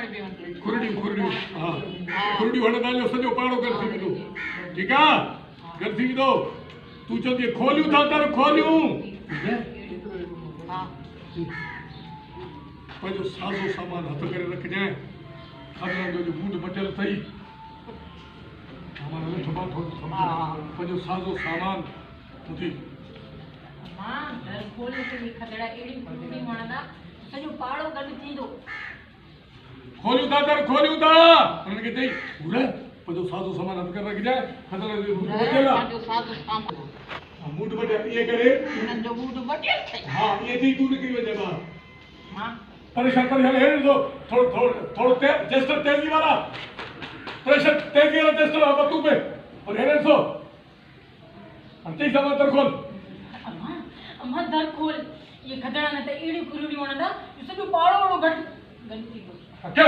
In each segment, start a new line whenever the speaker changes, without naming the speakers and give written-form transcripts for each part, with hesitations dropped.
खुरड़ी खुरड़ी हां खुरड़ी वणदा जो सजो पाड़ो कर थी दो ठीक है कर थी दो तू चंदी खोलियो था तर खोलियो हां पंहिंजो साज़ो सामान हथ करे रखजांइ खतरा जो बूट मटियल अथई सामान छुपा थो पंहिंजो साज़ो सामान उथी
मां घर खोल के खतरा एड़ी खुरड़ी वणदा सजो पाड़ो गड थींदो
खोलियो था उन्हनि खे चई पूरा पंहिंजो साज़ो सामान हथ करे रखजांइ खतरा जो बूट मटियल
पंहिंजो साज़ो सामान
बूट मटियल ये करे
उन्हनि जो बूट मटियल थई
हां ये थी तू निकली वञे बा
हां
परेशान हेड़ दो थोड़ो जस्टर तेजी वाला प्रेशर तेजी वाला जस्टर अब तू पे और हेड़ सो अंते सामान तर खोल
अम्मा दर खोल ये खतरा न त एड़ी खुरड़ी वणदा सजो पाड़ो वड़ो गंती दो
क्या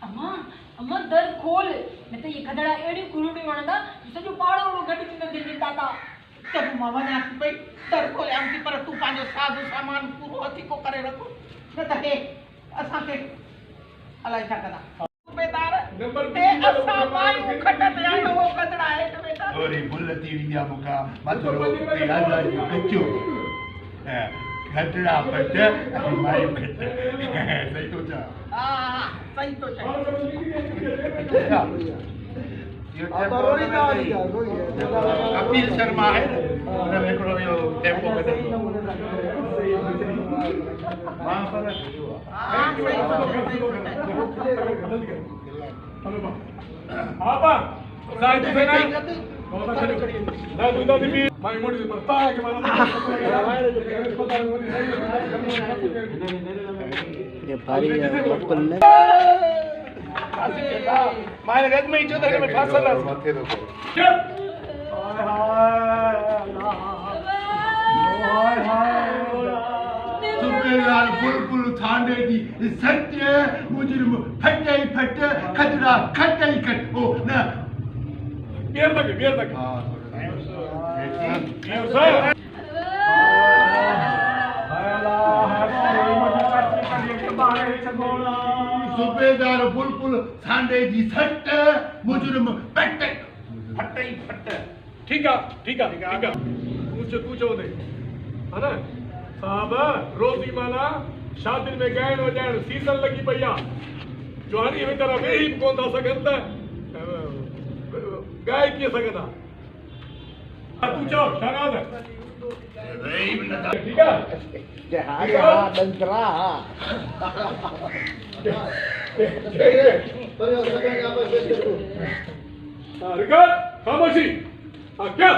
अम्मा दर खोल न त ये खतरा एड़ी खुरड़ी वणदा सजो पाड़ो वड़ो गंती दो दिन ताता तब मामा ने आखी पई दर खोल आंटी पर तू पांजो साधु सामान पूरो हथी को करे रखो न त हे असा के अलाई छा कदा बेदार
नंबर
ए असा माई खटत आयो वो कदड़ा है त बेटा
ओरी बुलती विद्या मुका मथुरो ते आजा जो कच्चो घटड़ा पट माई खट सही तो जा
हां सही तो है
कपिल शर्मा है उन्हें एकड़ो यो टेम्पो कढे मां पर
हां सही
हां बा साइड से ना ना दूधा दी माई मोड़ी पर ता के माना
ये भारी पल
मारे गद में इज्जत है में फासल माथे दो सुबेदार बुलबुल थाने दी सत्य मुजरिम फटे फटे खतरा खटे खट ओ ना
बियर तक हां सुबेदार बुलबुल थाने दी सत्य मुजरिम फटे फटे फटे ठीक है तू चो दे है ना साहब रोजी माना शादी में गायन वजायण सीजन लगी पई आ जवानी में तरह वेही कोन था सघन त गाय कीअं सघंदा तू चओ शहनाज ठीक है
दंतरा
रिकॉर्ड खामोशी क्या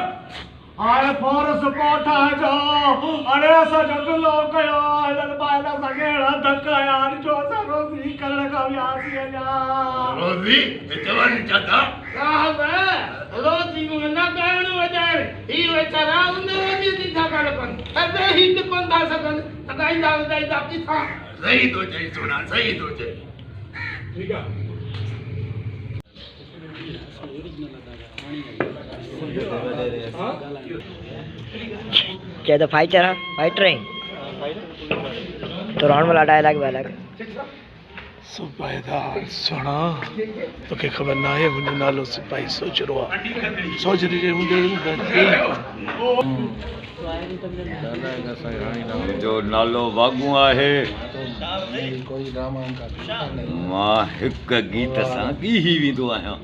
आए फोरस कोठा जो अरे सा जग लोग यो अलग बायला सगेड़ा धक्का यार जो सा रोजी करण का व्यासी है जा रोजी जवानी चाहता साहब रोजी को ना कहण वजाए ई बेचारा उन रोजी दी था कण अबे हित कोन था सकन तगाई दा की था सही तो चई सुना सही तो चई
ठीक है
क्या तो फाइटर रही तो राउंड वाला डायलॉग अलग
सुबेदार सुना तोखे ख़बर ना है मुंहिंजो नालो सिपाही सोचरो आहे सोच रही
जो नालो वागू आहे मां हिक गीत सां ॻीही वेंदो आहियां